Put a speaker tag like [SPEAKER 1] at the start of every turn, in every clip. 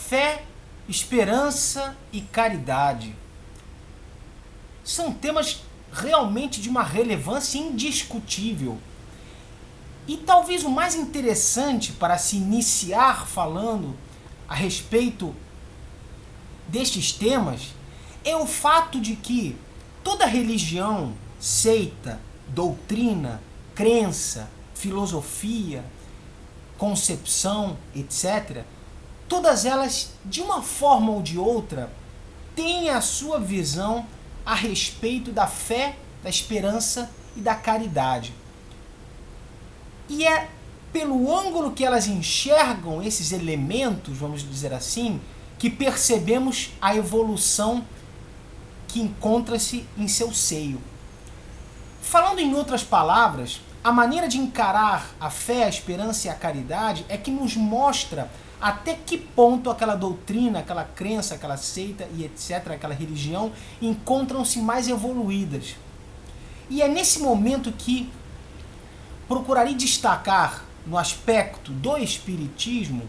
[SPEAKER 1] Fé, esperança e caridade são temas realmente de uma relevância indiscutível. E talvez o mais interessante para se iniciar falando a respeito destes temas é o fato de que toda religião, seita, doutrina, crença, filosofia, concepção, etc., todas elas, de uma forma ou de outra, têm a sua visão a respeito da fé, da esperança e da caridade. E é pelo ângulo que elas enxergam esses elementos, vamos dizer assim, que percebemos a evolução que encontra-se em seu seio. Falando em outras palavras, a maneira de encarar a fé, a esperança e a caridade é que nos mostra até que ponto aquela doutrina, aquela crença, aquela seita e etc., aquela religião, encontram-se mais evoluídas. E é nesse momento que procurarei destacar, no aspecto do espiritismo,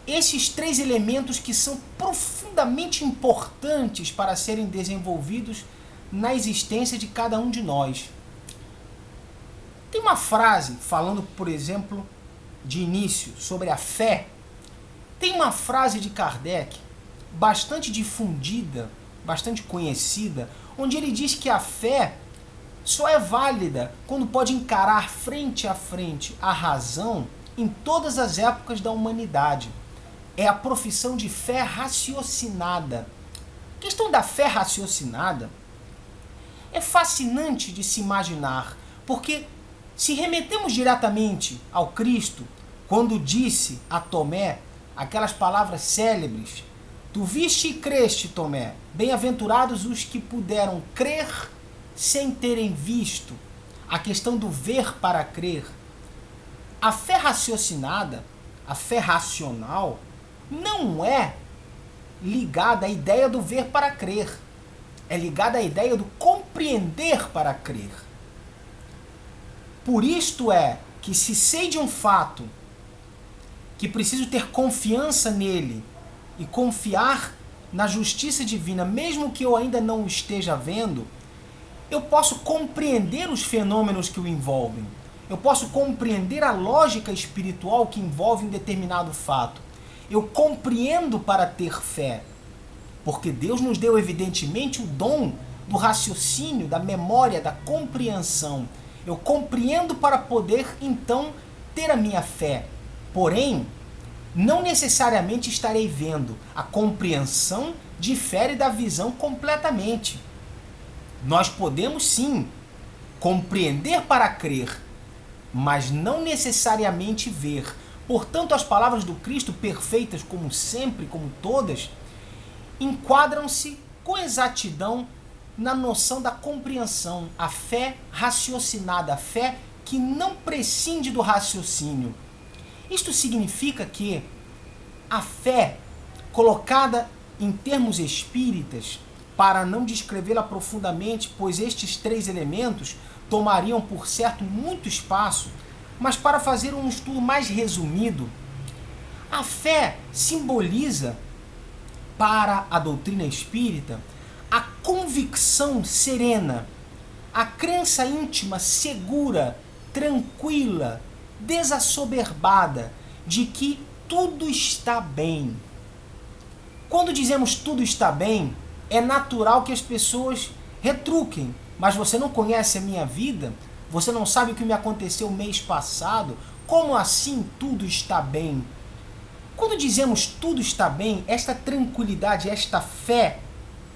[SPEAKER 1] esses três elementos que são profundamente importantes para serem desenvolvidos na existência de cada um de nós. Tem uma frase, falando, por exemplo, de início, sobre a fé. Tem uma frase de Kardec, bastante difundida, bastante conhecida, onde ele diz que a fé só é válida quando pode encarar frente a frente a razão em todas as épocas da humanidade. É a profissão de fé raciocinada. A questão da fé raciocinada é fascinante de se imaginar, porque se remetemos diretamente ao Cristo, quando disse a Tomé aquelas palavras célebres: "Tu viste e creste, Tomé, bem-aventurados os que puderam crer sem terem visto", a questão do ver para crer. A fé raciocinada, a fé racional, não é ligada à ideia do ver para crer. É ligada à ideia do compreender para crer. Por isto é que, se sei de um fato que preciso ter confiança nele e confiar na justiça divina, mesmo que eu ainda não o esteja vendo, eu posso compreender os fenômenos que o envolvem. Eu posso compreender a lógica espiritual que envolve um determinado fato. Eu compreendo para ter fé, porque Deus nos deu evidentemente o dom do raciocínio, da memória, da compreensão. Eu compreendo para poder então ter a minha fé. Porém, não necessariamente estarei vendo. A compreensão difere da visão completamente. Nós podemos sim compreender para crer, mas não necessariamente ver. Portanto, as palavras do Cristo, perfeitas como sempre, como todas, enquadram-se com exatidão na noção da compreensão, a fé raciocinada, a fé que não prescinde do raciocínio. Isto significa que a fé, colocada em termos espíritas, para não descrevê-la profundamente, pois estes três elementos tomariam, por certo, muito espaço, mas para fazer um estudo mais resumido, a fé simboliza, para a doutrina espírita, a convicção serena, a crença íntima segura, tranquila, desassoberbada de que tudo está bem. Quando dizemos tudo está bem, é natural que as pessoas retruquem. Mas você não conhece a minha vida? Você não sabe o que me aconteceu mês passado? Como assim tudo está bem? Quando dizemos tudo está bem, esta tranquilidade, esta fé,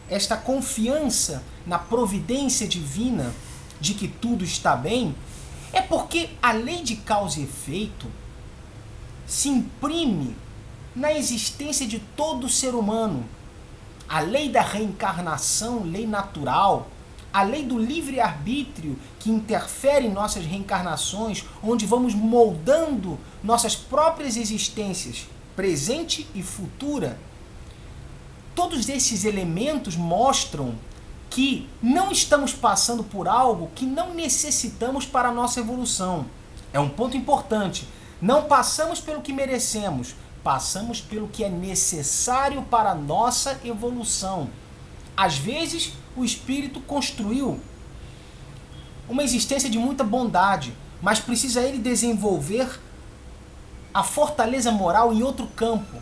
[SPEAKER 1] esta confiança na providência divina de que tudo está bem, é porque a lei de causa e efeito se imprime na existência de todo ser humano. A lei da reencarnação, lei natural, a lei do livre-arbítrio que interfere em nossas reencarnações, onde vamos moldando nossas próprias existências, presente e futura. Todos esses elementos mostram que não estamos passando por algo que não necessitamos para a nossa evolução. É um ponto importante. Não passamos pelo que merecemos, Passamos pelo que é necessário para a nossa evolução. Às vezes, o espírito construiu uma existência de muita bondade, mas precisa ele desenvolver a fortaleza moral em outro campo.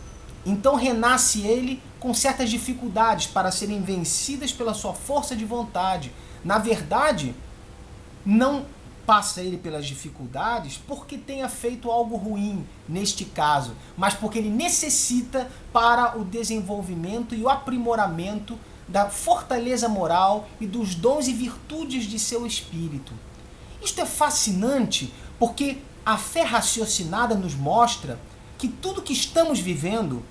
[SPEAKER 1] Então renasce ele com certas dificuldades para serem vencidas pela sua força de vontade. Na verdade, não passa ele pelas dificuldades porque tenha feito algo ruim neste caso, mas porque ele necessita para o desenvolvimento e o aprimoramento da fortaleza moral e dos dons e virtudes de seu espírito. Isto é fascinante porque a fé raciocinada nos mostra que tudo que estamos vivendo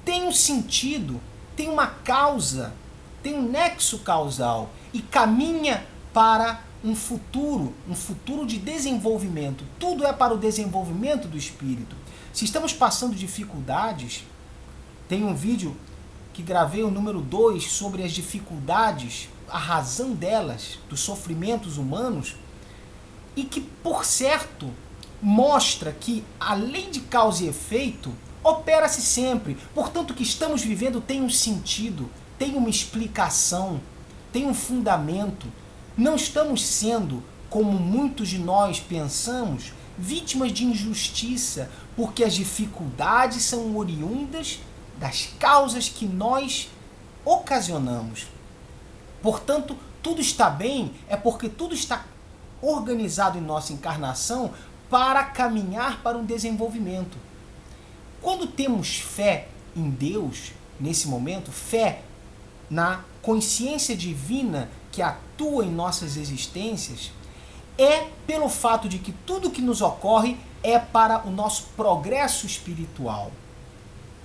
[SPEAKER 1] tem um sentido, tem uma causa, tem um nexo causal e caminha para um futuro de desenvolvimento. Tudo é para o desenvolvimento do espírito. Se estamos passando dificuldades, tem um vídeo que gravei, o número 2, sobre as dificuldades, a razão delas, dos sofrimentos humanos, e que, por certo, mostra que a lei de causa e efeito opera-se sempre. Portanto, o que estamos vivendo tem um sentido, tem uma explicação, tem um fundamento. Não estamos sendo, como muitos de nós pensamos, vítimas de injustiça, porque as dificuldades são oriundas das causas que nós ocasionamos. Portanto, tudo está bem é porque tudo está organizado em nossa encarnação para caminhar para um desenvolvimento. Quando temos fé em Deus, nesse momento, fé na consciência divina que atua em nossas existências, é pelo fato de que tudo que nos ocorre é para o nosso progresso espiritual.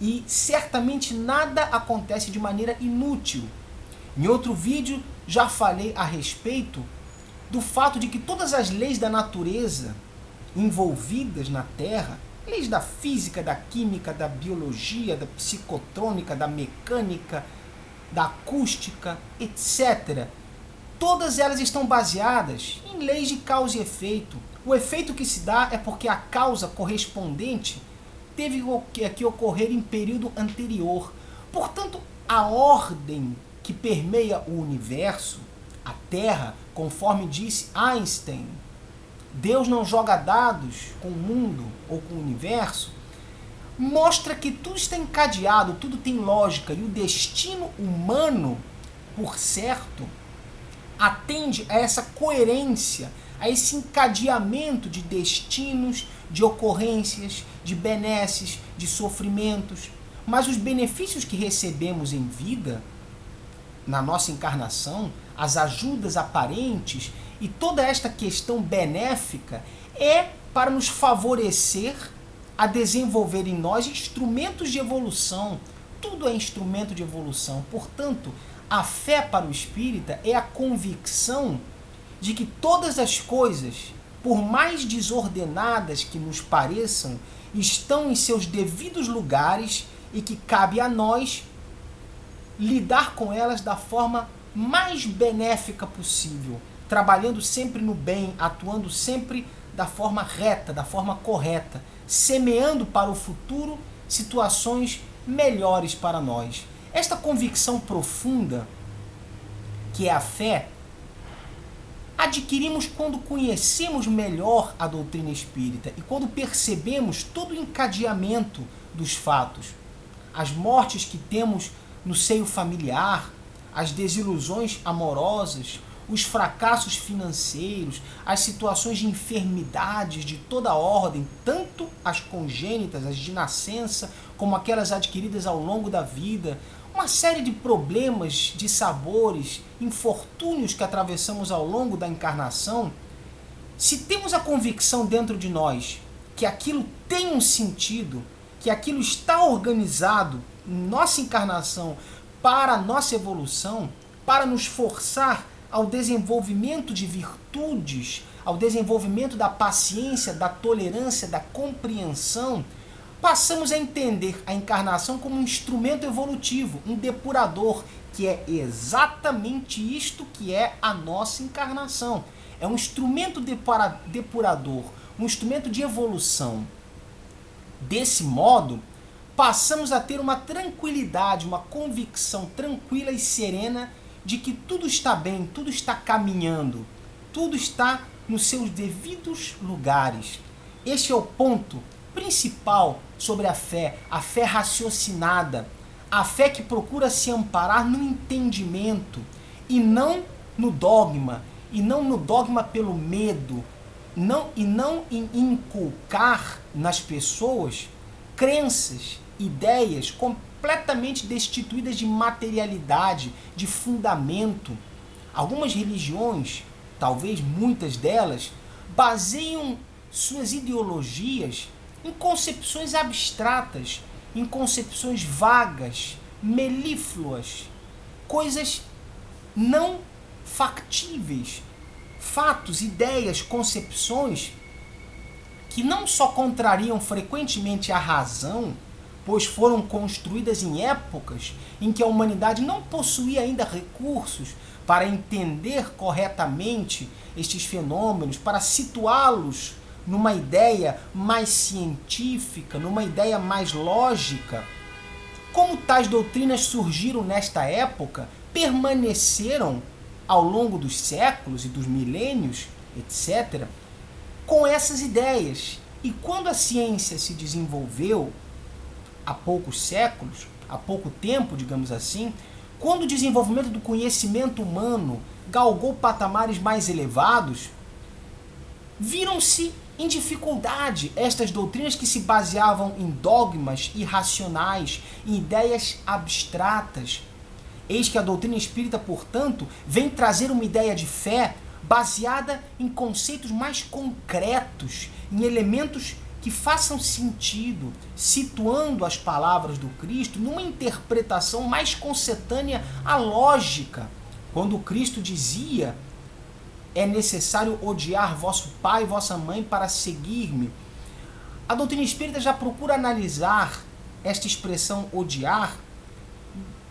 [SPEAKER 1] E certamente nada acontece de maneira inútil. Em outro vídeo já falei a respeito do fato de que todas as leis da natureza envolvidas na Terra, leis da física, da química, da biologia, da psicotrônica, da mecânica, da acústica, etc., todas elas estão baseadas em leis de causa e efeito. O efeito que se dá é porque a causa correspondente teve que ocorrer em período anterior. Portanto, a ordem que permeia o universo, a Terra, conforme disse Einstein, Deus não joga dados com o mundo ou com o universo, mostra que tudo está encadeado, tudo tem lógica, e o destino humano, por certo, atende a essa coerência, a esse encadeamento de destinos, de ocorrências, de benesses, de sofrimentos. Mas os benefícios que recebemos em vida, na nossa encarnação, as ajudas aparentes e toda esta questão benéfica é para nos favorecer a desenvolver em nós instrumentos de evolução. Tudo é instrumento de evolução. Portanto, a fé para o espírita é a convicção de que todas as coisas, por mais desordenadas que nos pareçam, estão em seus devidos lugares e que cabe a nós lidar com elas da forma mais benéfica possível, trabalhando sempre no bem, atuando sempre da forma reta, da forma correta, semeando para o futuro situações melhores para nós. Esta convicção profunda, que é a fé, adquirimos quando conhecemos melhor a doutrina espírita e quando percebemos todo o encadeamento dos fatos, as mortes que temos no seio familiar, as desilusões amorosas, os fracassos financeiros, as situações de enfermidades de toda ordem, tanto as congênitas, as de nascença, como aquelas adquiridas ao longo da vida, uma série de problemas, de sabores, infortúnios que atravessamos ao longo da encarnação. Se temos a convicção dentro de nós que aquilo tem um sentido, que aquilo está organizado em nossa encarnação para a nossa evolução, para nos forçar ao desenvolvimento de virtudes, ao desenvolvimento da paciência, da tolerância, da compreensão, passamos a entender a encarnação como um instrumento evolutivo, um depurador, que é exatamente isto que é a nossa encarnação. É um instrumento depurador, um instrumento de evolução. Desse modo, passamos a ter uma tranquilidade, uma convicção tranquila e serena de que tudo está bem, tudo está caminhando, tudo está nos seus devidos lugares. Este é o ponto principal sobre a fé raciocinada, a fé que procura se amparar no entendimento e não no dogma pelo medo, e não em inculcar nas pessoas crenças, ideias completamente destituídas de materialidade, de fundamento. Algumas religiões, talvez muitas delas, baseiam suas ideologias em concepções abstratas, em concepções vagas, melífluas, coisas não factíveis, fatos, ideias, concepções que não só contrariam frequentemente a razão, pois foram construídas em épocas em que a humanidade não possuía ainda recursos para entender corretamente estes fenômenos, para situá-los numa ideia mais científica, numa ideia mais lógica. Como tais doutrinas surgiram nesta época, permaneceram ao longo dos séculos e dos milênios, etc., com essas ideias. E quando a ciência se desenvolveu, há poucos séculos, há pouco tempo, digamos assim, quando o desenvolvimento do conhecimento humano galgou patamares mais elevados, viram-se em dificuldade estas doutrinas que se baseavam em dogmas irracionais, em ideias abstratas. Eis que a doutrina espírita, portanto, vem trazer uma ideia de fé baseada em conceitos mais concretos, em elementos que façam sentido, situando as palavras do Cristo numa interpretação mais concetânea à lógica. Quando o Cristo dizia: é necessário odiar vosso pai e vossa mãe para seguir-me, a doutrina espírita já procura analisar esta expressão odiar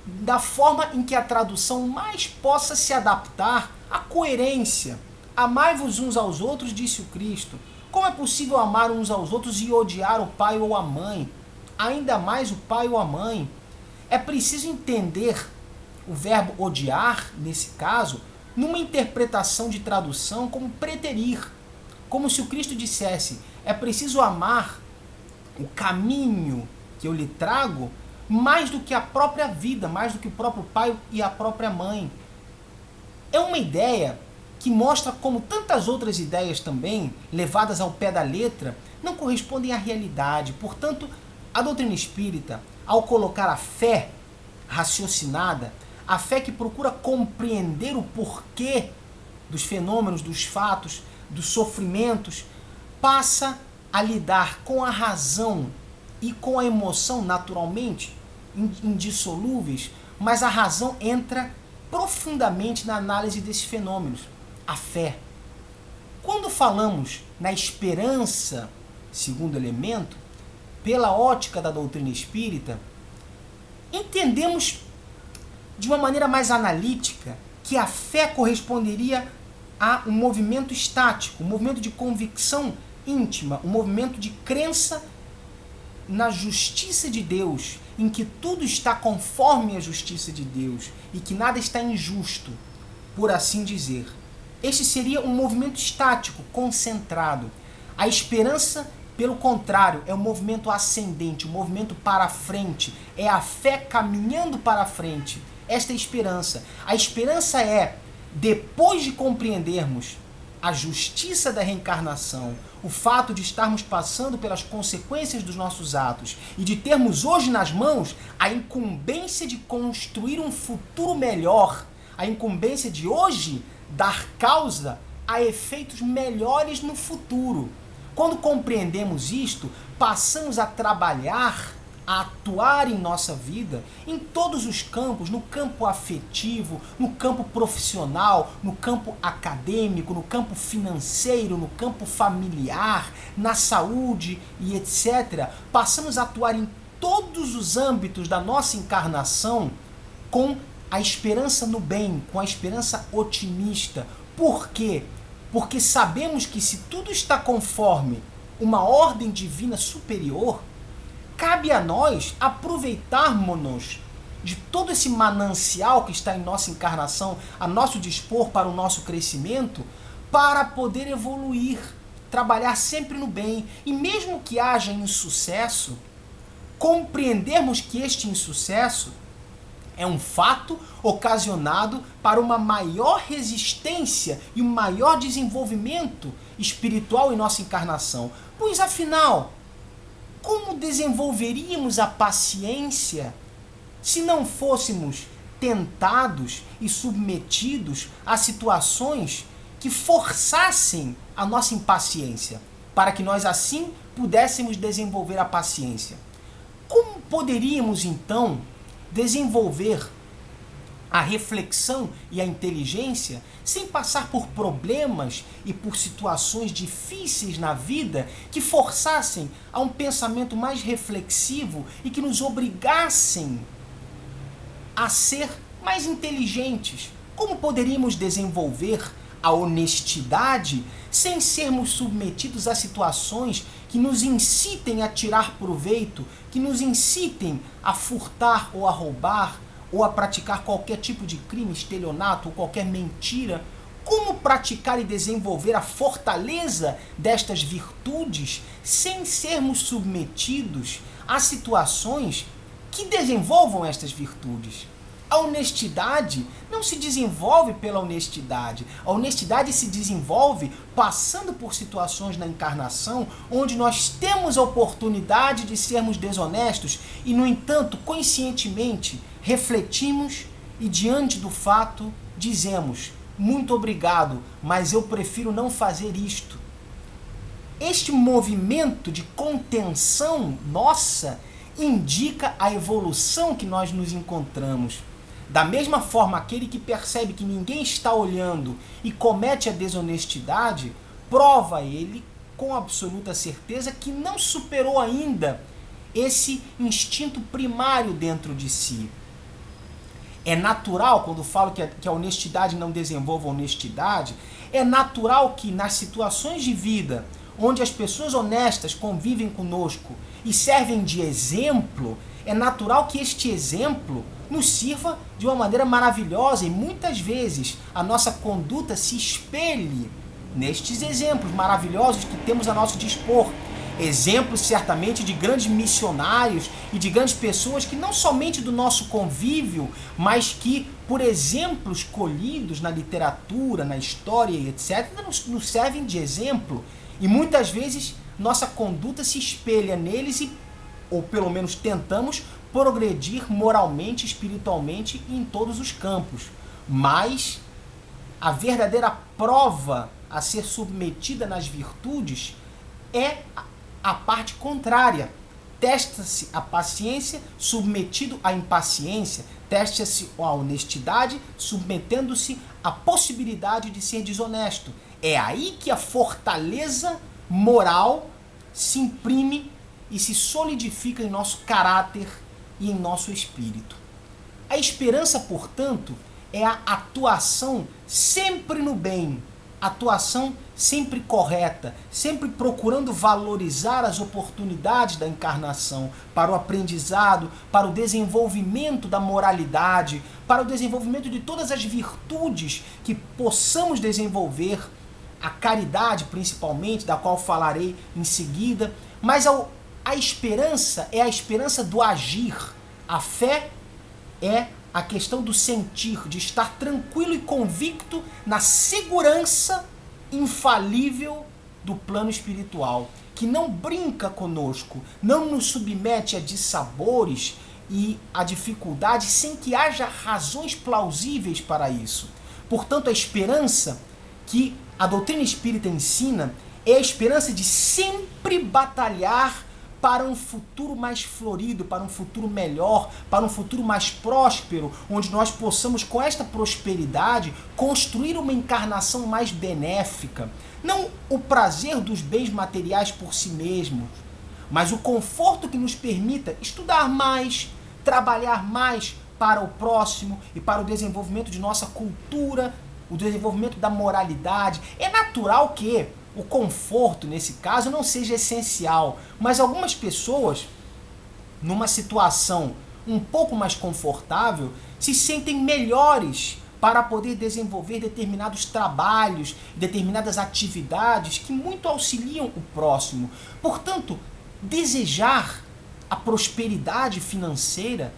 [SPEAKER 1] da forma em que a tradução mais possa se adaptar à coerência. Amai-vos uns aos outros, disse o Cristo. Como é possível amar uns aos outros e odiar o pai ou a mãe? Ainda mais o pai ou a mãe. É preciso entender o verbo odiar, nesse caso, numa interpretação de tradução como preterir. Como se o Cristo dissesse: é preciso amar o caminho que eu lhe trago mais do que a própria vida, mais do que o próprio pai e a própria mãe. É uma ideia que mostra como tantas outras ideias também, levadas ao pé da letra, não correspondem à realidade. Portanto, a doutrina espírita, ao colocar a fé raciocinada, a fé que procura compreender o porquê dos fenômenos, dos fatos, dos sofrimentos, passa a lidar com a razão e com a emoção naturalmente indissolúveis, mas a razão entra profundamente na análise desses fenômenos. A fé. Quando falamos na esperança, segundo elemento, pela ótica da doutrina espírita, entendemos de uma maneira mais analítica que a fé corresponderia a um movimento estático, um movimento de convicção íntima, um movimento de crença na justiça de Deus, em que tudo está conforme a justiça de Deus e que nada está injusto, por assim dizer. Este seria um movimento estático, concentrado. A esperança, pelo contrário, é um movimento ascendente, um movimento para a frente. É a fé caminhando para a frente. Esta é a esperança. A esperança é, depois de compreendermos a justiça da reencarnação, o fato de estarmos passando pelas consequências dos nossos atos e de termos hoje nas mãos a incumbência de construir um futuro melhor, a incumbência de hoje dar causa a efeitos melhores no futuro. Quando compreendemos isto, passamos a trabalhar, a atuar em nossa vida, em todos os campos, no campo afetivo, no campo profissional, no campo acadêmico, no campo financeiro, no campo familiar, na saúde e etc. Passamos a atuar em todos os âmbitos da nossa encarnação com a esperança no bem, com a esperança otimista. Por quê? Porque sabemos que se tudo está conforme uma ordem divina superior, cabe a nós aproveitarmos-nos de todo esse manancial que está em nossa encarnação, a nosso dispor para o nosso crescimento, para poder evoluir, trabalhar sempre no bem. E mesmo que haja insucesso, compreendermos que este insucesso é um fato ocasionado para uma maior resistência e um maior desenvolvimento espiritual em nossa encarnação. Pois afinal, como desenvolveríamos a paciência se não fôssemos tentados e submetidos a situações que forçassem a nossa impaciência, para que nós assim pudéssemos desenvolver a paciência? Como poderíamos então desenvolver a reflexão e a inteligência sem passar por problemas e por situações difíceis na vida que forçassem a um pensamento mais reflexivo e que nos obrigassem a ser mais inteligentes? Como poderíamos desenvolver a honestidade sem sermos submetidos a situações que nos incitem a tirar proveito, que nos incitem a furtar ou a roubar, ou a praticar qualquer tipo de crime, estelionato ou qualquer mentira? Como praticar e desenvolver a fortaleza destas virtudes sem sermos submetidos a situações que desenvolvam estas virtudes? A honestidade não se desenvolve pela honestidade. A honestidade se desenvolve passando por situações na encarnação onde nós temos a oportunidade de sermos desonestos e, no entanto, conscientemente refletimos e, diante do fato, dizemos: muito obrigado, mas eu prefiro não fazer isto. Este movimento de contenção nossa indica a evolução que nós nos encontramos. Da mesma forma, aquele que percebe que ninguém está olhando e comete a desonestidade, prova ele com absoluta certeza que não superou ainda esse instinto primário dentro de si. É natural, quando falo que a honestidade não desenvolve a honestidade, é natural que nas situações de vida onde as pessoas honestas convivem conosco e servem de exemplo, é natural que este exemplo nos sirva de uma maneira maravilhosa e muitas vezes a nossa conduta se espelhe nestes exemplos maravilhosos que temos a nosso dispor. Exemplos certamente de grandes missionários e de grandes pessoas que não somente do nosso convívio, mas que por exemplos colhidos na literatura, na história e etc., nos servem de exemplo. E muitas vezes nossa conduta se espelha neles ou pelo menos tentamos progredir moralmente, espiritualmente e em todos os campos. Mas a verdadeira prova a ser submetida nas virtudes é a parte contrária. Testa-se a paciência submetido à impaciência, testa-se a honestidade submetendo-se à possibilidade de ser desonesto. É aí que a fortaleza moral se imprime e se solidifica em nosso caráter e em nosso espírito. A esperança, portanto, é a atuação sempre no bem, atuação sempre correta, sempre procurando valorizar as oportunidades da encarnação para o aprendizado, para o desenvolvimento da moralidade, para o desenvolvimento de todas as virtudes que possamos desenvolver, a caridade principalmente, da qual falarei em seguida, mas a esperança é a esperança do agir, a fé é a questão do sentir, de estar tranquilo e convicto na segurança infalível do plano espiritual, que não brinca conosco, não nos submete a dissabores e a dificuldades sem que haja razões plausíveis para isso. Portanto, a esperança que a doutrina espírita ensina é a esperança de sempre batalhar para um futuro mais florido, para um futuro melhor, para um futuro mais próspero, onde nós possamos, com esta prosperidade, construir uma encarnação mais benéfica. Não o prazer dos bens materiais por si mesmos, mas o conforto que nos permita estudar mais, trabalhar mais para o próximo e para o desenvolvimento de nossa cultura, o desenvolvimento da moralidade. É natural que o conforto, nesse caso, não seja essencial, mas algumas pessoas numa situação um pouco mais confortável, se sentem melhores para poder desenvolver determinados trabalhos, determinadas atividades que muito auxiliam o próximo. Portanto, desejar a prosperidade financeira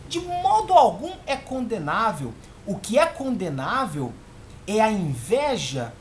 [SPEAKER 1] de modo algum é condenável. O que é condenável é a inveja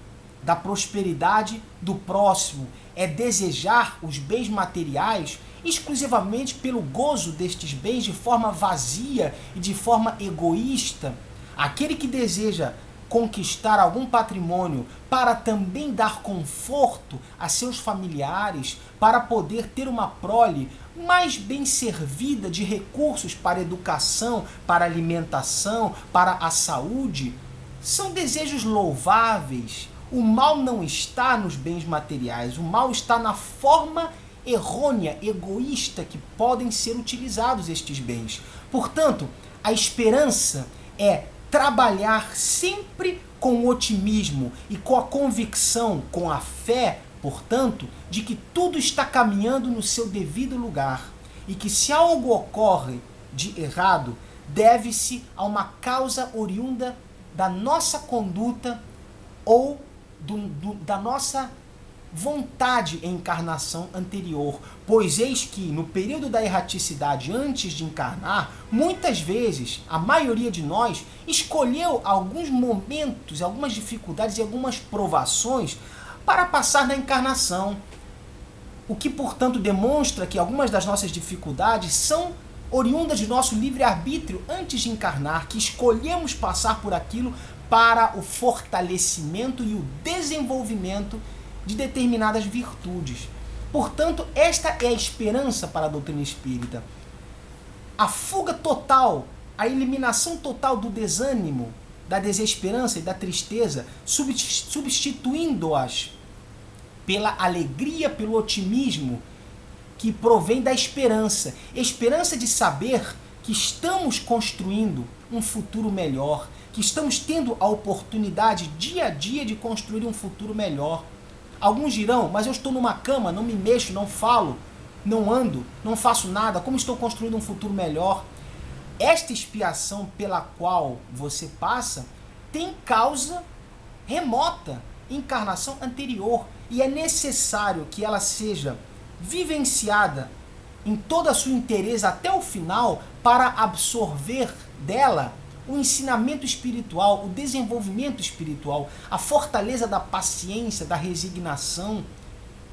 [SPEAKER 1] da prosperidade do próximo, é desejar os bens materiais exclusivamente pelo gozo destes bens de forma vazia e de forma egoísta. Aquele que deseja conquistar algum patrimônio para também dar conforto a seus familiares, para poder ter uma prole mais bem servida de recursos para educação, para alimentação, para a saúde, são desejos louváveis. O mal não está nos bens materiais, o mal está na forma errônea, egoísta que podem ser utilizados estes bens. Portanto, a esperança é trabalhar sempre com otimismo e com a convicção, com a fé, portanto, de que tudo está caminhando no seu devido lugar e que se algo ocorre de errado, deve-se a uma causa oriunda da nossa conduta ou da nossa vontade em encarnação anterior, pois eis que no período da erraticidade antes de encarnar, muitas vezes, a maioria de nós escolheu alguns momentos, algumas dificuldades e algumas provações para passar na encarnação. O que, portanto, demonstra que algumas das nossas dificuldades são oriundas de nosso livre-arbítrio antes de encarnar, que escolhemos passar por aquilo para o fortalecimento e o desenvolvimento de determinadas virtudes. Portanto, esta é a esperança para a doutrina espírita. A fuga total, a eliminação total do desânimo, da desesperança e da tristeza, substituindo-as pela alegria, pelo otimismo que provém da esperança. Esperança de saber que estamos construindo um futuro melhor, que estamos tendo a oportunidade dia a dia de construir um futuro melhor. Alguns dirão, mas eu estou numa cama, não me mexo, não falo, não ando, não faço nada, como estou construindo um futuro melhor? Esta expiação pela qual você passa tem causa remota, encarnação anterior, e é necessário que ela seja vivenciada em toda a sua inteireza até o final para absorver dela o ensinamento espiritual, o desenvolvimento espiritual, a fortaleza da paciência, da resignação,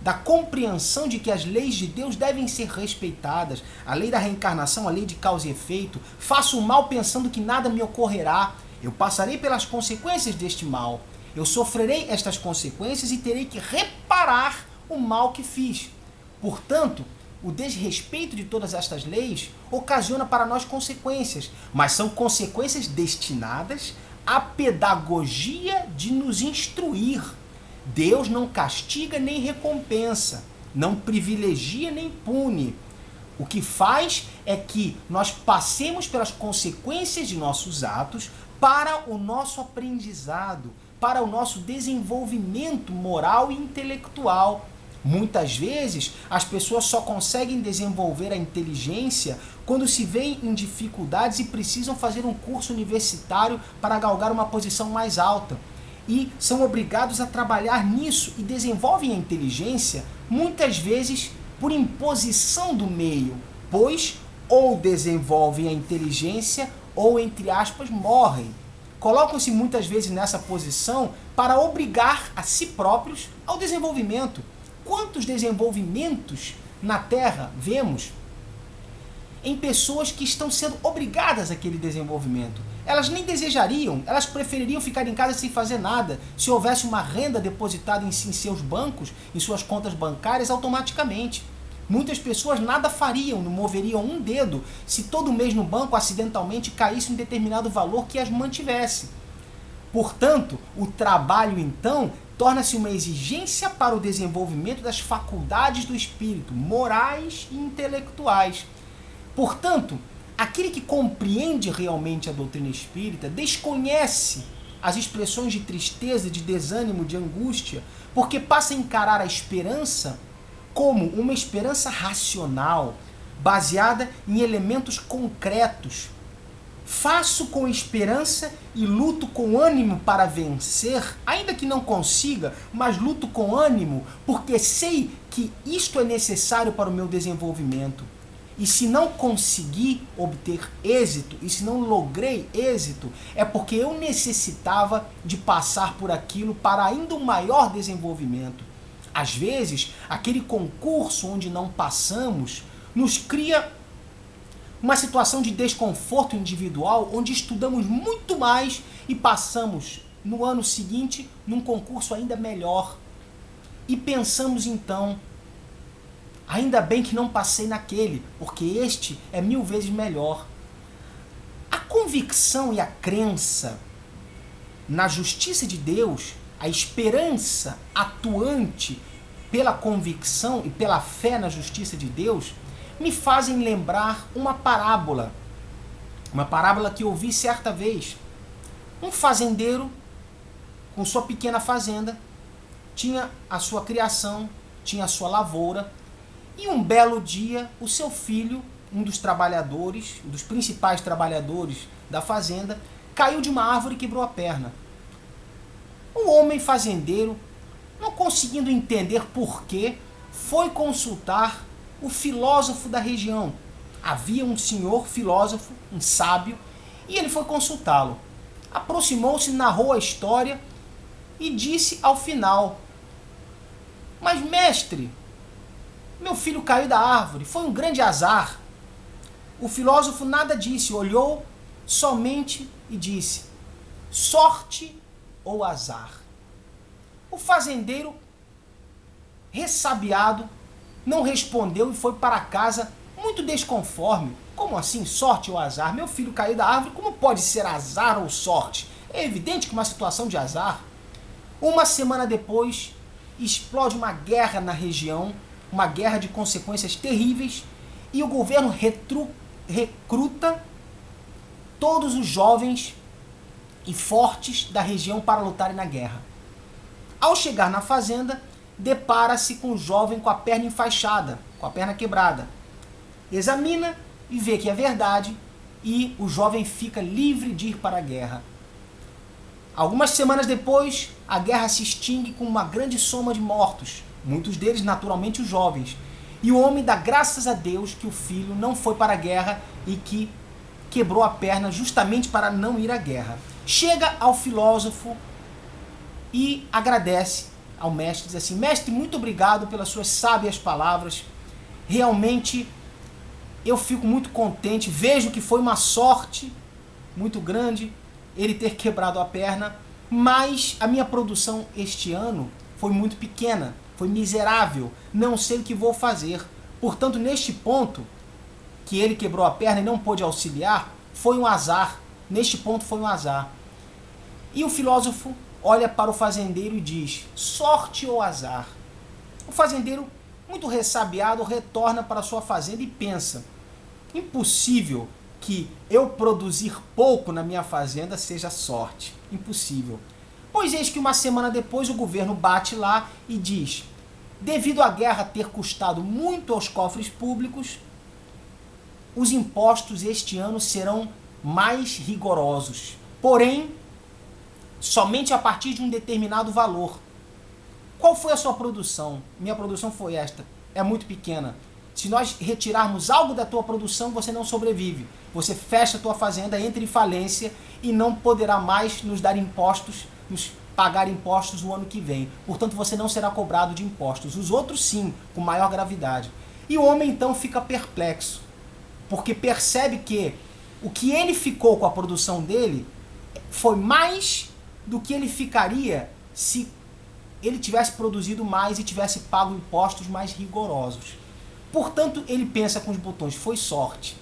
[SPEAKER 1] da compreensão de que as leis de Deus devem ser respeitadas, a lei da reencarnação, a lei de causa e efeito. Faço o mal pensando que nada me ocorrerá, eu passarei pelas consequências deste mal, eu sofrerei estas consequências e terei que reparar o mal que fiz. Portanto, o desrespeito de todas estas leis ocasiona para nós consequências, mas são consequências destinadas à pedagogia de nos instruir. Deus não castiga nem recompensa, não privilegia nem pune. O que faz é que nós passemos pelas consequências de nossos atos para o nosso aprendizado, para o nosso desenvolvimento moral e intelectual. Muitas vezes, as pessoas só conseguem desenvolver a inteligência quando se veem em dificuldades e precisam fazer um curso universitário para galgar uma posição mais alta. E são obrigados a trabalhar nisso e desenvolvem a inteligência, muitas vezes por imposição do meio, pois ou desenvolvem a inteligência ou, entre aspas, morrem. Colocam-se muitas vezes nessa posição para obrigar a si próprios ao desenvolvimento. Quantos desenvolvimentos na Terra vemos em pessoas que estão sendo obrigadas àquele desenvolvimento? Elas nem desejariam, elas prefeririam ficar em casa sem fazer nada, se houvesse uma renda depositada em seus bancos, em suas contas bancárias automaticamente. Muitas pessoas nada fariam, não moveriam um dedo, se todo mês no banco acidentalmente caísse um determinado valor que as mantivesse. Portanto, o trabalho então torna-se uma exigência para o desenvolvimento das faculdades do espírito, morais e intelectuais. Portanto, aquele que compreende realmente a doutrina espírita desconhece as expressões de tristeza, de desânimo, de angústia, porque passa a encarar a esperança como uma esperança racional, baseada em elementos concretos. Faço com esperança e luto com ânimo para vencer, ainda que não consiga, mas luto com ânimo, porque sei que isto é necessário para o meu desenvolvimento. E se não conseguir obter êxito, e se não logrei êxito, é porque eu necessitava de passar por aquilo para ainda um maior desenvolvimento. Às vezes, aquele concurso onde não passamos nos cria uma situação de desconforto individual, onde estudamos muito mais e passamos no ano seguinte num concurso ainda melhor. E pensamos então, ainda bem que não passei naquele, porque este é 1000 vezes melhor. A convicção e a crença na justiça de Deus, a esperança atuante pela convicção e pela fé na justiça de Deus, me fazem lembrar uma parábola que eu ouvi certa vez. Um fazendeiro, com sua pequena fazenda, tinha a sua criação, tinha a sua lavoura, e um belo dia o seu filho, um dos trabalhadores, um dos principais trabalhadores da fazenda, caiu de uma árvore e quebrou a perna. O homem fazendeiro, não conseguindo entender por quê, foi consultar o filósofo da região. Havia um senhor filósofo, um sábio, e ele foi consultá-lo. Aproximou-se, narrou a história e disse ao final: mas mestre, meu filho caiu da árvore, foi um grande azar. O filósofo nada disse, olhou somente e disse: sorte ou azar? O fazendeiro, ressabiado, não respondeu e foi para casa muito desconforme. Como assim, sorte ou azar? Meu filho caiu da árvore, como pode ser azar ou sorte? É evidente que uma situação de azar. Uma semana depois, explode uma guerra na região, uma guerra de consequências terríveis, e o governo recruta todos os jovens e fortes da região para lutarem na guerra. Ao chegar na fazenda, depara-se com o jovem com a perna enfaixada, com a perna quebrada. Examina e vê que é verdade, e o jovem fica livre de ir para a guerra. Algumas semanas depois, a guerra se extingue com uma grande soma de mortos, muitos deles naturalmente os jovens. E o homem dá graças a Deus que o filho não foi para a guerra e que quebrou a perna justamente para não ir à guerra. Chega ao filósofo e agradece ao mestre, diz assim: mestre, muito obrigado pelas suas sábias palavras, realmente eu fico muito contente, vejo que foi uma sorte muito grande ele ter quebrado a perna, mas a minha produção este ano foi muito pequena, foi miserável, não sei o que vou fazer. Portanto, neste ponto, que ele quebrou a perna e não pôde auxiliar, foi um azar, neste ponto foi um azar. E o filósofo olha para o fazendeiro e diz: sorte ou azar? O fazendeiro, muito ressabiado, retorna para sua fazenda e pensa: impossível que eu produzir pouco na minha fazenda seja sorte. Impossível. Pois eis que uma semana depois o governo bate lá e diz: devido à guerra ter custado muito aos cofres públicos, os impostos este ano serão mais rigorosos. Porém, somente a partir de um determinado valor. Qual foi a sua produção? Minha produção foi esta. É muito pequena. Se nós retirarmos algo da tua produção, você não sobrevive. Você fecha a tua fazenda, entra em falência e não poderá mais nos dar impostos, nos pagar impostos no ano que vem. Portanto, você não será cobrado de impostos. Os outros sim, com maior gravidade. E o homem então fica perplexo, porque percebe que o que ele ficou com a produção dele foi mais do que ele ficaria se ele tivesse produzido mais e tivesse pago impostos mais rigorosos. Portanto, ele pensa com os botões: foi sorte.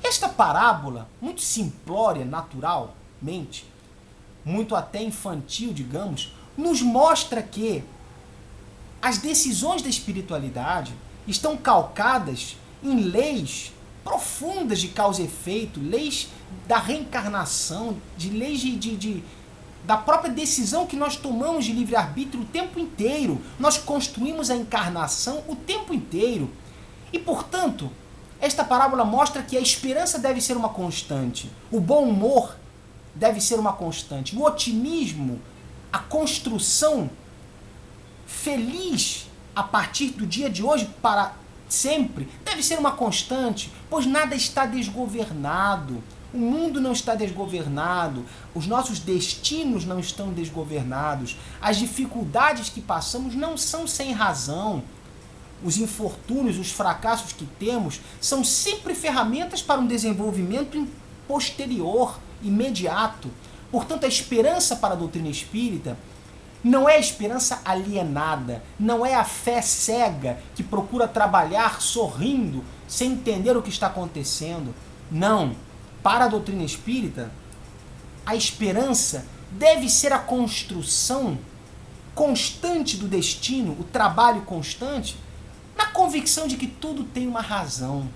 [SPEAKER 1] Esta parábola, muito simplória naturalmente, muito até infantil, digamos, nos mostra que as decisões da espiritualidade estão calcadas em leis profundas de causa e efeito, leis da reencarnação, de leis da própria decisão que nós tomamos de livre-arbítrio o tempo inteiro. Nós construímos a encarnação o tempo inteiro. E, portanto, Esta parábola mostra que a esperança deve ser uma constante, o bom humor deve ser uma constante, o otimismo, a construção feliz a partir do dia de hoje para sempre, deve ser uma constante, pois nada está desgovernado. O mundo não está desgovernado, os nossos destinos não estão desgovernados, as dificuldades que passamos não são sem razão. Os infortúnios, os fracassos que temos são sempre ferramentas para um desenvolvimento posterior, imediato. Portanto, a esperança para a doutrina espírita não é a esperança alienada, não é a fé cega que procura trabalhar sorrindo, sem entender o que está acontecendo. Não. Para a doutrina espírita, a esperança deve ser a construção constante do destino, o trabalho constante, na convicção de que tudo tem uma razão.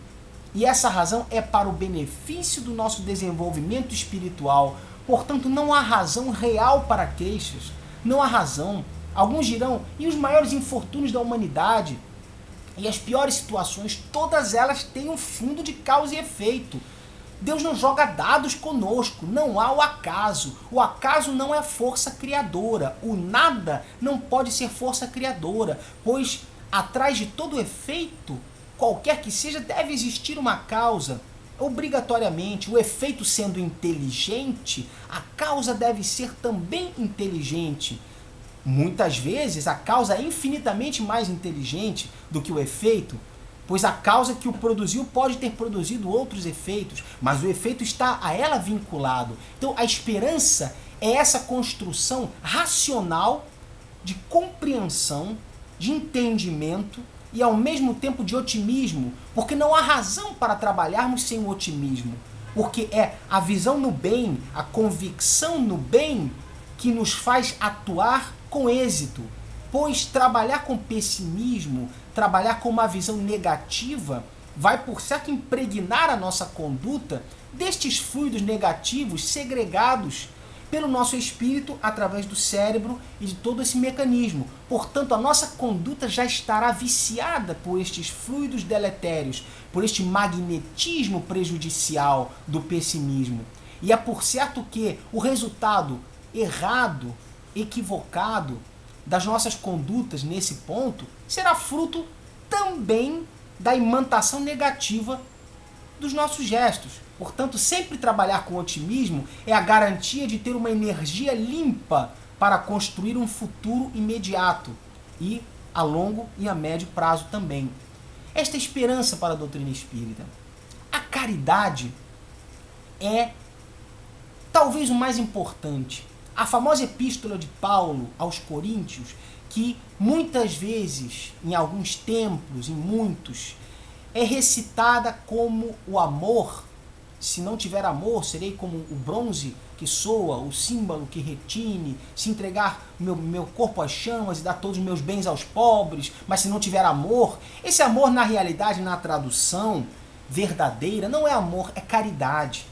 [SPEAKER 1] E essa razão é para o benefício do nosso desenvolvimento espiritual. Portanto, não há razão real para queixas. Não há razão. Alguns dirão, e os maiores infortúnios da humanidade? E as piores situações, todas elas têm um fundo de causa e efeito. Deus não joga dados conosco, não há o acaso. O acaso não é força criadora. O nada não pode ser força criadora, pois atrás de todo efeito, qualquer que seja, deve existir uma causa. Obrigatoriamente, o efeito sendo inteligente, a causa deve ser também inteligente. Muitas vezes a causa é infinitamente mais inteligente do que o efeito, pois a causa que o produziu pode ter produzido outros efeitos, mas o efeito está a ela vinculado. Então a esperança é essa construção racional de compreensão, de entendimento e ao mesmo tempo de otimismo, porque não há razão para trabalharmos sem o otimismo, porque é a visão no bem, a convicção no bem que nos faz atuar com êxito. Pois trabalhar com pessimismo, trabalhar com uma visão negativa, vai por certo impregnar a nossa conduta destes fluidos negativos segregados pelo nosso espírito através do cérebro e de todo esse mecanismo. Portanto, a nossa conduta já estará viciada por estes fluidos deletérios, por este magnetismo prejudicial do pessimismo. E é por certo que o resultado errado, equivocado, das nossas condutas nesse ponto será fruto também da imantação negativa dos nossos gestos. Portanto, sempre trabalhar com otimismo é a garantia de ter uma energia limpa para construir um futuro imediato e a longo e a médio prazo também. Esta é a esperança para a doutrina espírita. A caridade é talvez o mais importante. A famosa epístola de Paulo aos Coríntios, que muitas vezes, em alguns templos, em muitos, é recitada como o amor. Se não tiver amor, serei como o bronze que soa, o símbolo que retine, se entregar meu corpo às chamas e dar todos os meus bens aos pobres, mas se não tiver amor, esse amor na realidade, na tradução verdadeira, não é amor, é caridade.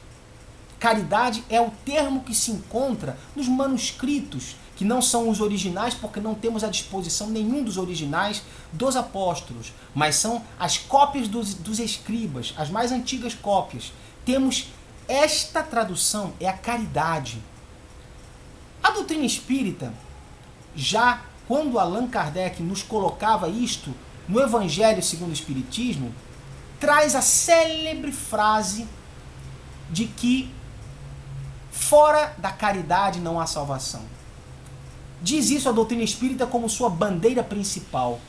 [SPEAKER 1] Caridade é o termo que se encontra nos manuscritos, que não são os originais, porque não temos à disposição nenhum dos originais dos apóstolos, mas são as cópias dos escribas, as mais antigas cópias. Temos esta tradução, é a caridade. A doutrina espírita, já quando Allan Kardec nos colocava isto no Evangelho segundo o Espiritismo, traz a célebre frase de que fora da caridade não há salvação. Diz isso a doutrina espírita como sua bandeira principal.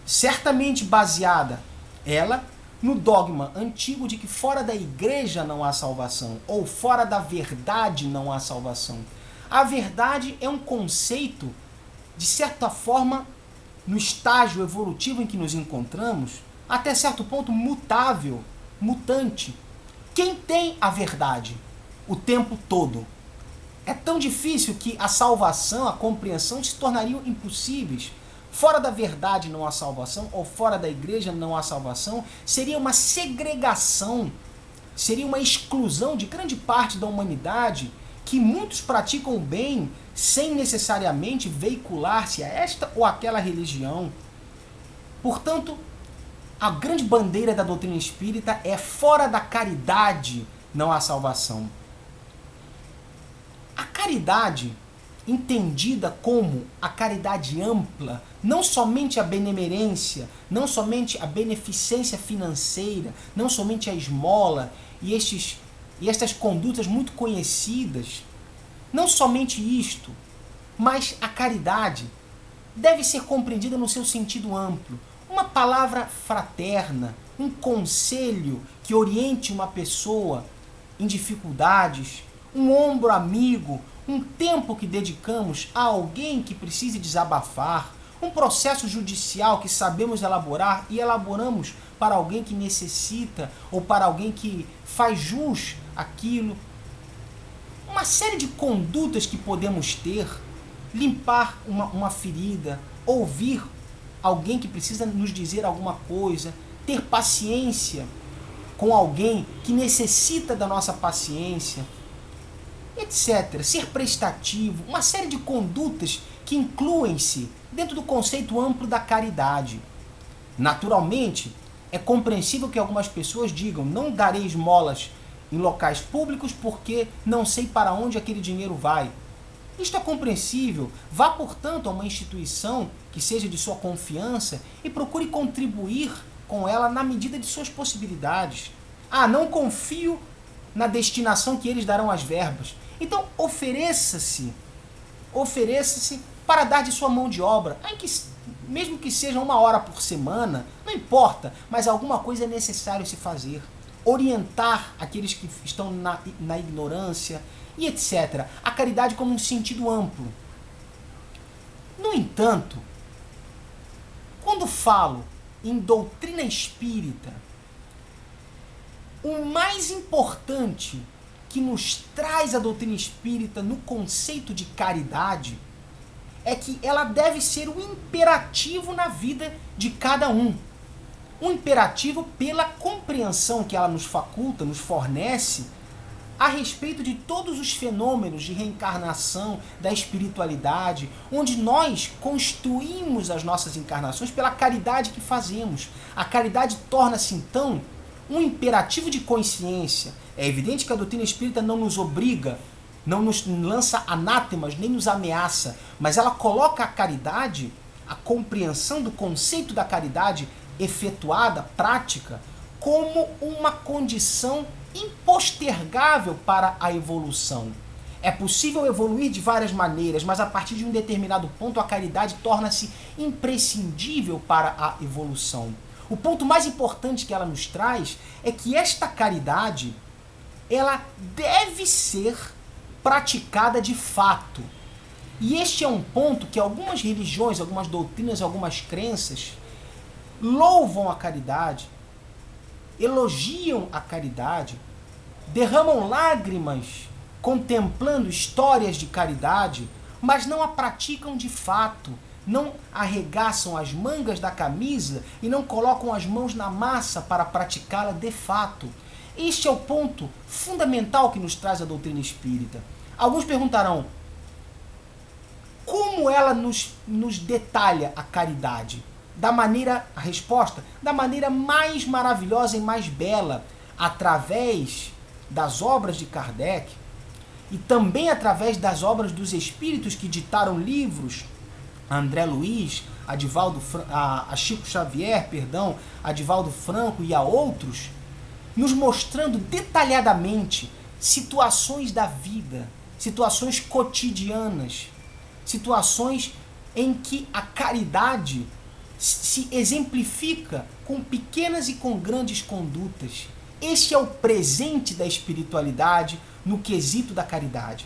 [SPEAKER 1] Certamente baseada, ela, no dogma antigo de que fora da igreja não há salvação, ou fora da verdade não há salvação. A verdade é um conceito, de certa forma, no estágio evolutivo em que nos encontramos, até certo ponto mutável, mutante. Quem tem a verdade o tempo todo? É tão difícil que a salvação, a compreensão se tornariam impossíveis. Fora da verdade não há salvação, ou fora da igreja não há salvação, seria uma segregação, seria uma exclusão de grande parte da humanidade, que muitos praticam o bem sem necessariamente veicular-se a esta ou aquela religião. Portanto, a grande bandeira da doutrina espírita é: fora da caridade não há salvação. A caridade, entendida como a caridade ampla, não somente a benemerência, não somente a beneficência financeira, não somente a esmola e estas condutas muito conhecidas, não somente isto, mas a caridade deve ser compreendida no seu sentido amplo. Uma palavra fraterna, um conselho que oriente uma pessoa em dificuldades, um ombro amigo, um tempo que dedicamos a alguém que precise desabafar, um processo judicial que sabemos elaborar e elaboramos para alguém que necessita ou para alguém que faz jus àquilo. Uma série de condutas que podemos ter, limpar uma ferida, ouvir alguém que precisa nos dizer alguma coisa, ter paciência com alguém que necessita da nossa paciência, etc. Ser prestativo, uma série de condutas que incluem-se dentro do conceito amplo da caridade. Naturalmente, é compreensível que algumas pessoas digam: não darei esmolas em locais públicos porque não sei para onde aquele dinheiro vai. Isto é compreensível. Vá, portanto, a uma instituição que seja de sua confiança e procure contribuir com ela na medida de suas possibilidades. Ah, não confio na destinação que eles darão as verbas. Então, ofereça-se para dar de sua mão de obra, mesmo que seja 1 hora por semana, não importa, mas alguma coisa é necessário se fazer. Orientar aqueles que estão na ignorância e etc. A caridade como um sentido amplo. No entanto, quando falo em doutrina espírita, o mais importante que nos traz a doutrina espírita no conceito de caridade é que ela deve ser o imperativo na vida de cada um. Um imperativo pela compreensão que ela nos faculta, nos fornece a respeito de todos os fenômenos de reencarnação, da espiritualidade, onde nós construímos as nossas encarnações pela caridade que fazemos. A caridade torna-se, então, um imperativo de consciência. É evidente que a doutrina espírita não nos obriga, não nos lança anátemas, nem nos ameaça, mas ela coloca a caridade, a compreensão do conceito da caridade efetuada, prática, como uma condição impostergável para a evolução. É possível evoluir de várias maneiras, mas a partir de um determinado ponto a caridade torna-se imprescindível para a evolução. O ponto mais importante que ela nos traz é que esta caridade, ela deve ser praticada de fato. E este é um ponto que algumas religiões, algumas doutrinas, algumas crenças louvam a caridade, elogiam a caridade, derramam lágrimas contemplando histórias de caridade, mas não a praticam de fato, não arregaçam as mangas da camisa e não colocam as mãos na massa para praticá-la de fato. Este é o ponto fundamental que nos traz a doutrina espírita. Alguns perguntarão: como ela nos detalha a caridade? A resposta, da maneira mais maravilhosa e mais bela, através das obras de Kardec e também através das obras dos espíritos que ditaram livros, a André Luiz, a Chico Xavier, a Divaldo Franco e a outros, nos mostrando detalhadamente situações da vida, situações cotidianas, situações em que a caridade se exemplifica com pequenas e com grandes condutas. Este é o presente da espiritualidade no quesito da caridade.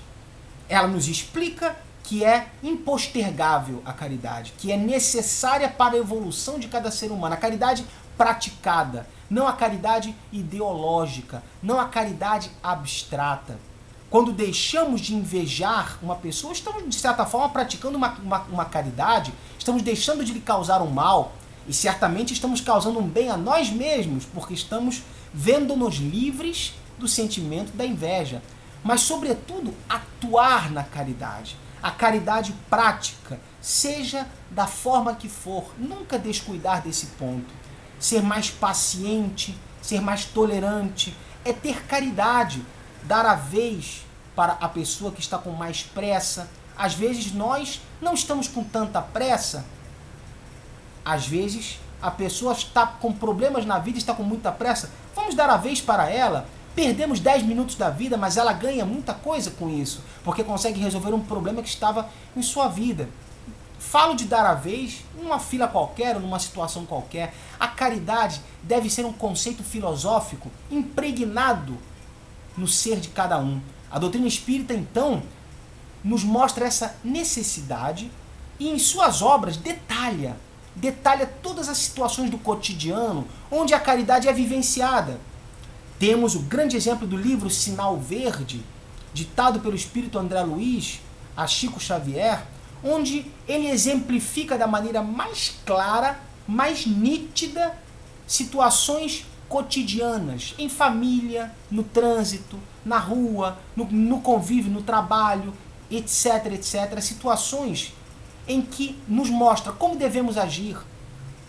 [SPEAKER 1] Ela nos explica que é impostergável a caridade, que é necessária para a evolução de cada ser humano. A caridade praticada, não a caridade ideológica, não a caridade abstrata. Quando deixamos de invejar uma pessoa, estamos, de certa forma, praticando uma caridade, estamos deixando de lhe causar um mal, e certamente estamos causando um bem a nós mesmos, porque estamos vendo-nos livres do sentimento da inveja. Mas, sobretudo, atuar na caridade. A caridade prática, seja da forma que for, nunca descuidar desse ponto. ser mais paciente, ser mais tolerante, é ter caridade, dar a vez para a pessoa que está com mais pressa. Às vezes nós não estamos com tanta pressa, às vezes a pessoa está com problemas na vida, está com muita pressa, vamos dar a vez para ela. Perdemos 10 minutos da vida, mas ela ganha muita coisa com isso, porque consegue resolver um problema que estava em sua vida. Falo de dar a vez numa fila qualquer, ou numa situação qualquer. A caridade deve ser um conceito filosófico impregnado no ser de cada um. A doutrina espírita, então, nos mostra essa necessidade e em suas obras detalha todas as situações do cotidiano onde a caridade é vivenciada. Temos o grande exemplo do livro Sinal Verde, ditado pelo espírito André Luiz a Chico Xavier, onde ele exemplifica da maneira mais clara, mais nítida, situações cotidianas, em família, no trânsito, na rua, no convívio, no trabalho, etc, etc. Situações em que nos mostra como devemos agir,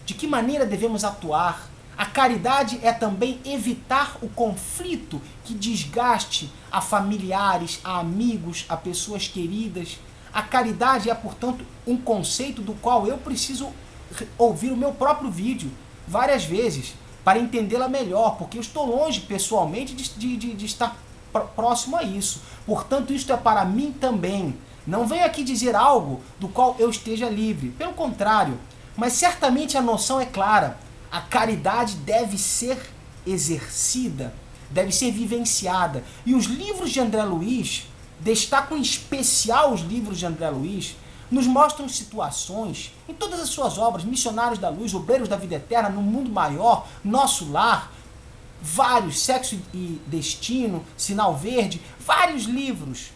[SPEAKER 1] de que maneira devemos atuar. A caridade é também evitar o conflito que desgaste a familiares, a amigos, a pessoas queridas. A caridade é, portanto, um conceito do qual eu preciso ouvir o meu próprio vídeo várias vezes para entendê-la melhor, porque eu estou longe pessoalmente de estar próximo a isso. Portanto, isto é para mim também. Não venho aqui dizer algo do qual eu esteja livre. Pelo contrário, mas certamente a noção é clara. A caridade deve ser exercida, deve ser vivenciada. E os livros de André Luiz, destaco em especial os livros de André Luiz, nos mostram situações, em todas as suas obras, Missionários da Luz, Obreiros da Vida Eterna, No Mundo Maior, Nosso Lar, vários, Sexo e Destino, Sinal Verde, vários livros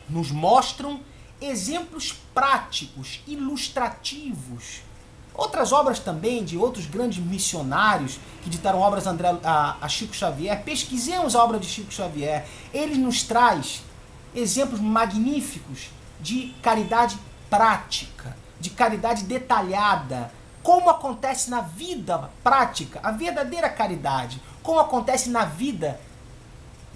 [SPEAKER 1] nos mostram exemplos práticos, ilustrativos. Outras obras também de outros grandes missionários que ditaram obras a Chico Xavier. Pesquisemos a obra de Chico Xavier. Ele nos traz exemplos magníficos de caridade prática, de caridade detalhada, como acontece na vida prática, a verdadeira caridade, como acontece na vida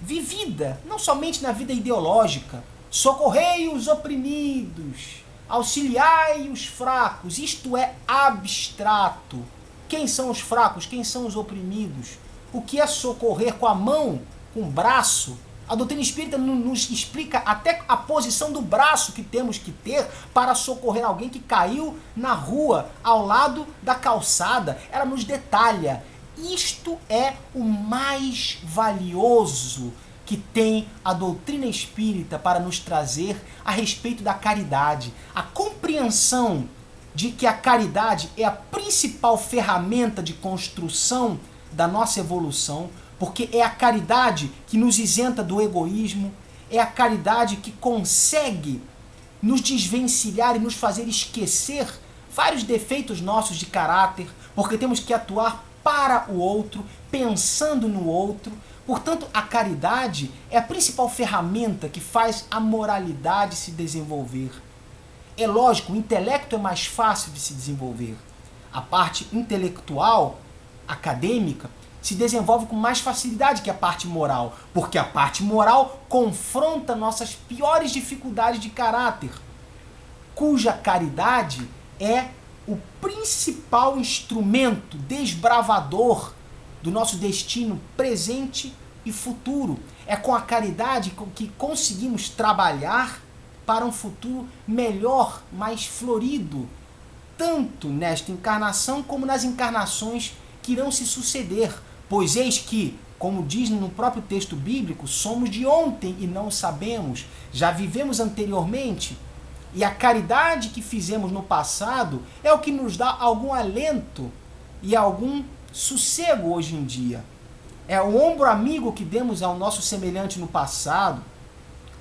[SPEAKER 1] vivida, não somente na vida ideológica. Socorrei os oprimidos, auxiliai os fracos. Isto é abstrato. Quem são os fracos? Quem são os oprimidos? O que é socorrer com a mão, com o braço? A doutrina espírita nos explica até a posição do braço que temos que ter para socorrer alguém que caiu na rua, ao lado da calçada. Ela nos detalha. Isto é o mais valioso que tem a doutrina espírita para nos trazer a respeito da caridade. A compreensão de que a caridade é a principal ferramenta de construção da nossa evolução, porque é a caridade que nos isenta do egoísmo, é a caridade que consegue nos desvencilhar e nos fazer esquecer vários defeitos nossos de caráter, porque temos que atuar para o outro, pensando no outro. Portanto, a caridade é a principal ferramenta que faz a moralidade se desenvolver. É lógico, o intelecto é mais fácil de se desenvolver. A parte intelectual, acadêmica, se desenvolve com mais facilidade que a parte moral, porque a parte moral confronta nossas piores dificuldades de caráter, cuja caridade é o principal instrumento desbravador do nosso destino presente e futuro. É com a caridade que conseguimos trabalhar para um futuro melhor, mais florido, tanto nesta encarnação como nas encarnações que irão se suceder. Pois eis que, como diz no próprio texto bíblico, somos de ontem e não sabemos, já vivemos anteriormente. E a caridade que fizemos no passado é o que nos dá algum alento e algum sossego hoje em dia. É o ombro amigo que demos ao nosso semelhante no passado,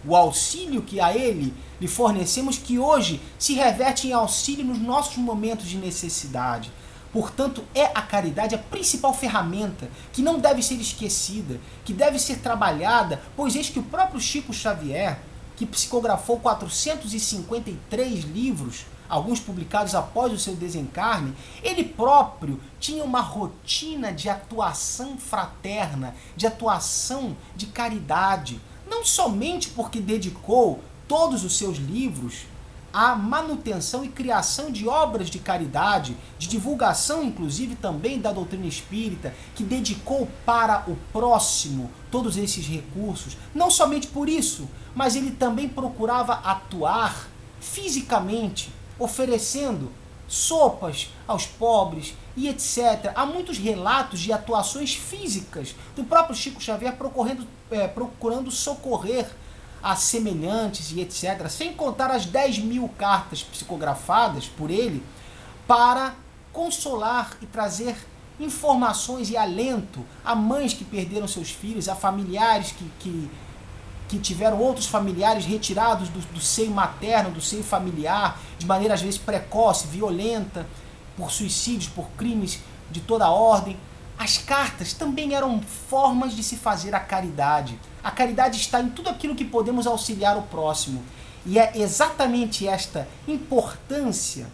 [SPEAKER 1] o auxílio que a ele lhe fornecemos, que hoje se reverte em auxílio nos nossos momentos de necessidade. Portanto, é a caridade a principal ferramenta que não deve ser esquecida, que deve ser trabalhada, pois eis que o próprio Chico Xavier, que psicografou 453 livros alguns publicados após o seu desencarne, ele próprio tinha uma rotina de atuação fraterna, de atuação de caridade, não somente porque dedicou todos os seus livros à manutenção e criação de obras de caridade, de divulgação inclusive também da doutrina espírita, que dedicou para o próximo todos esses recursos, não somente por isso, mas ele também procurava atuar fisicamente, oferecendo sopas aos pobres e etc. Há muitos relatos de atuações físicas do próprio Chico Xavier procurando socorrer a semelhantes e etc. Sem contar as 10.000 cartas psicografadas por ele para consolar e trazer informações e alento a mães que perderam seus filhos, a familiares que tiveram outros familiares retirados do seio materno, do seio familiar, de maneira às vezes precoce, violenta, por suicídios, por crimes de toda ordem. As cartas também eram formas de se fazer a caridade. A caridade está em tudo aquilo que podemos auxiliar o próximo. E é exatamente esta importância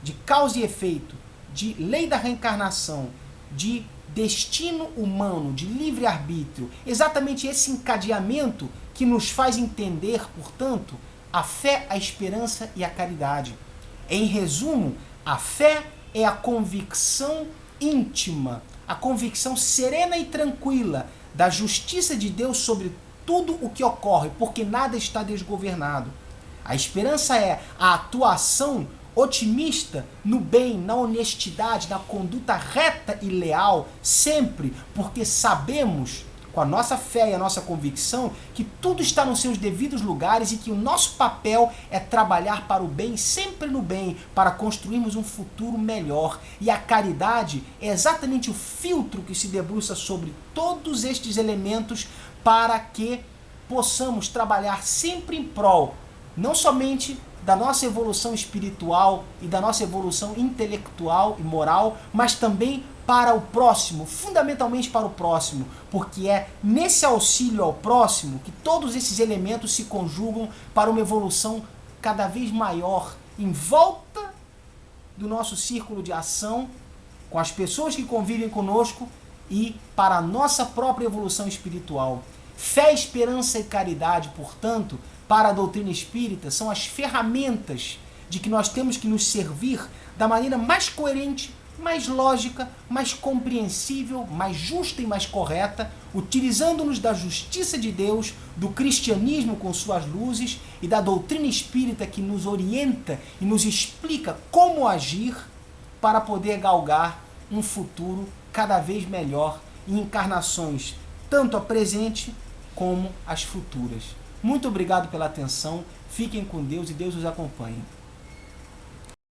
[SPEAKER 1] de causa e efeito, de lei da reencarnação, de destino humano, de livre-arbítrio, exatamente esse encadeamento que nos faz entender, portanto, a fé, a esperança e a caridade. Em resumo, a fé é a convicção íntima, a convicção serena e tranquila da justiça de Deus sobre tudo o que ocorre, porque nada está desgovernado. A esperança é a atuação otimista no bem, na honestidade, na conduta reta e leal, sempre, porque sabemos, com a nossa fé e a nossa convicção, que tudo está nos seus devidos lugares e que o nosso papel é trabalhar para o bem, sempre no bem, para construirmos um futuro melhor. E a caridade é exatamente o filtro que se debruça sobre todos estes elementos para que possamos trabalhar sempre em prol, não somente da nossa evolução espiritual e da nossa evolução intelectual e moral, mas também para o próximo, fundamentalmente para o próximo, porque é nesse auxílio ao próximo que todos esses elementos se conjugam para uma evolução cada vez maior em volta do nosso círculo de ação, com as pessoas que convivem conosco e para a nossa própria evolução espiritual. Fé, esperança e caridade, portanto, para a doutrina espírita, são as ferramentas de que nós temos que nos servir da maneira mais coerente, mais lógica, mais compreensível, mais justa e mais correta, utilizando-nos da justiça de Deus, do cristianismo com suas luzes e da doutrina espírita que nos orienta e nos explica como agir para poder galgar um futuro cada vez melhor em encarnações, tanto a presente como as futuras. Muito obrigado pela atenção, fiquem com Deus e Deus os acompanhe.